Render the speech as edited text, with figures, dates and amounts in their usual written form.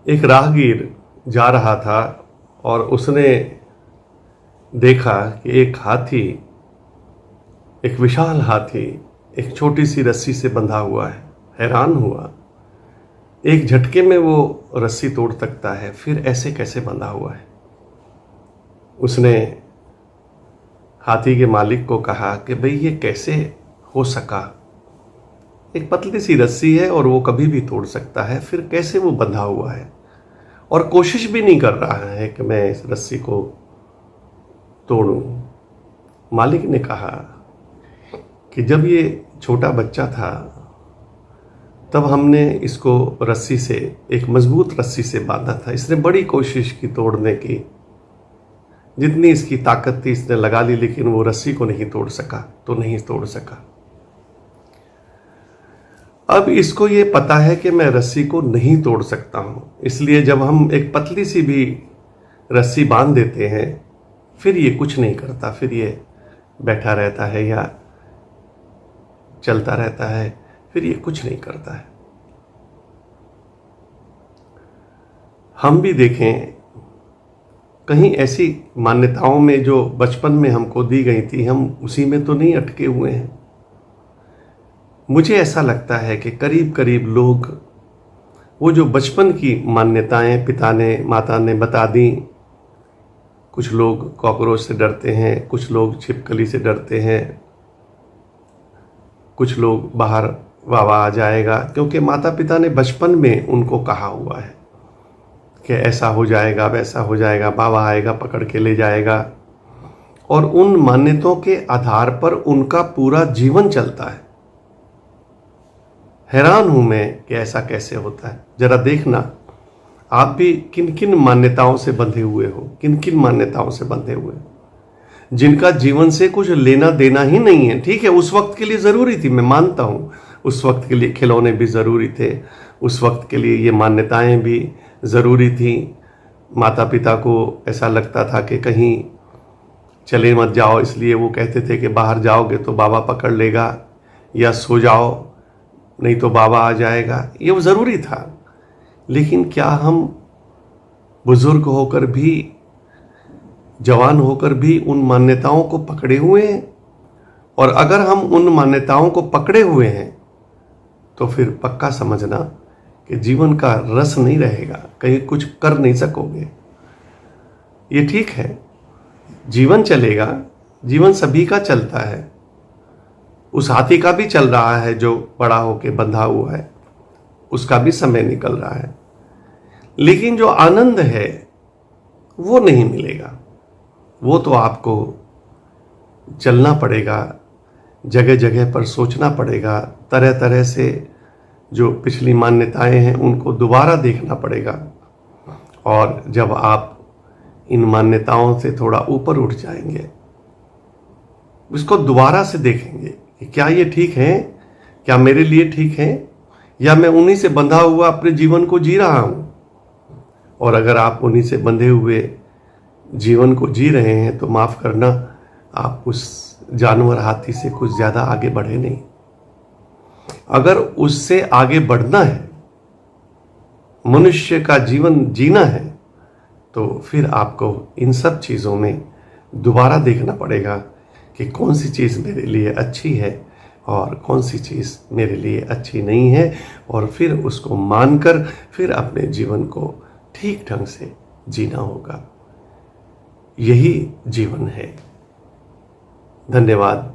एक राहगीर जा रहा था और उसने देखा कि एक हाथी, एक विशाल हाथी एक छोटी सी रस्सी से बंधा हुआ है। हैरान हुआ, एक झटके में वो रस्सी तोड़ सकता है, फिर ऐसे कैसे बंधा हुआ है। उसने हाथी के मालिक को कहा कि भाई ये कैसे हो सका, एक पतली सी रस्सी है और वो कभी भी तोड़ सकता है, फिर कैसे वो बंधा हुआ है और कोशिश भी नहीं कर रहा है कि मैं इस रस्सी को तोड़ूं। मालिक ने कहा कि जब ये छोटा बच्चा था तब हमने इसको रस्सी से, एक मजबूत रस्सी से बांधा था। इसने बड़ी कोशिश की तोड़ने की, जितनी इसकी ताकत थी इसने लगा ली, लेकिन वो रस्सी को नहीं तोड़ सका, तो नहीं तोड़ सका। अब इसको ये पता है कि मैं रस्सी को नहीं तोड़ सकता हूं, इसलिए जब हम एक पतली सी भी रस्सी बांध देते हैं फिर ये कुछ नहीं करता, फिर ये बैठा रहता है या चलता रहता है, फिर ये कुछ नहीं करता है। हम भी देखें कहीं ऐसी मान्यताओं में जो बचपन में हमको दी गई थी, हम उसी में तो नहीं अटके हुए हैं। मुझे ऐसा लगता है कि करीब करीब लोग वो जो बचपन की मान्यताएं पिता ने माता ने बता दी, कुछ लोग कॉकरोच से डरते हैं, कुछ लोग छिपकली से डरते हैं, कुछ लोग बाहर वावा आ जाएगा, क्योंकि माता पिता ने बचपन में उनको कहा हुआ है कि ऐसा हो जाएगा वैसा हो जाएगा, बाबा आएगा पकड़ के ले जाएगा, और उन मान्यताओं के आधार पर उनका पूरा जीवन चलता है। हैरान हूं मैं कि ऐसा कैसे होता है। जरा देखना आप भी किन किन मान्यताओं से बंधे हुए हो, किन किन मान्यताओं से बंधे हुए हो जिनका जीवन से कुछ लेना देना ही नहीं है। ठीक है, उस वक्त के लिए ज़रूरी थी, मैं मानता हूँ, उस वक्त के लिए खिलौने भी ज़रूरी थे, उस वक्त के लिए ये मान्यताएं भी ज़रूरी थी। माता पिता को ऐसा लगता था कि कहीं चले मत जाओ, इसलिए वो कहते थे कि बाहर जाओगे तो बाबा पकड़ लेगा, या सो जाओ नहीं तो बाबा आ जाएगा, ये वो ज़रूरी था। लेकिन क्या हम बुजुर्ग होकर भी, जवान होकर भी उन मान्यताओं को पकड़े हुए हैं? और अगर हम उन मान्यताओं को पकड़े हुए हैं तो फिर पक्का समझना कि जीवन का रस नहीं रहेगा, कहीं कुछ कर नहीं सकोगे। ये ठीक है, जीवन चलेगा, जीवन सभी का चलता है, उस हाथी का भी चल रहा है जो बड़ा होके बंधा हुआ है, उसका भी समय निकल रहा है, लेकिन जो आनंद है वो नहीं मिलेगा। वो तो आपको चलना पड़ेगा, जगह जगह पर सोचना पड़ेगा, तरह तरह से जो पिछली मान्यताएं हैं उनको दोबारा देखना पड़ेगा। और जब आप इन मान्यताओं से थोड़ा ऊपर उठ जाएंगे, इसको दोबारा से देखेंगे कि क्या ये ठीक है, क्या मेरे लिए ठीक है, या मैं उन्हीं से बंधा हुआ अपने जीवन को जी रहा हूं। और अगर आप उन्हीं से बंधे हुए जीवन को जी रहे हैं तो माफ करना, आप उस जानवर हाथी से कुछ ज्यादा आगे बढ़े नहीं। अगर उससे आगे बढ़ना है, मनुष्य का जीवन जीना है, तो फिर आपको इन सब चीजों में दोबारा देखना पड़ेगा कि कौन सी चीज मेरे लिए अच्छी है और कौन सी चीज मेरे लिए अच्छी नहीं है, और फिर उसको मानकर फिर अपने जीवन को ठीक ढंग से जीना होगा। यही जीवन है। धन्यवाद।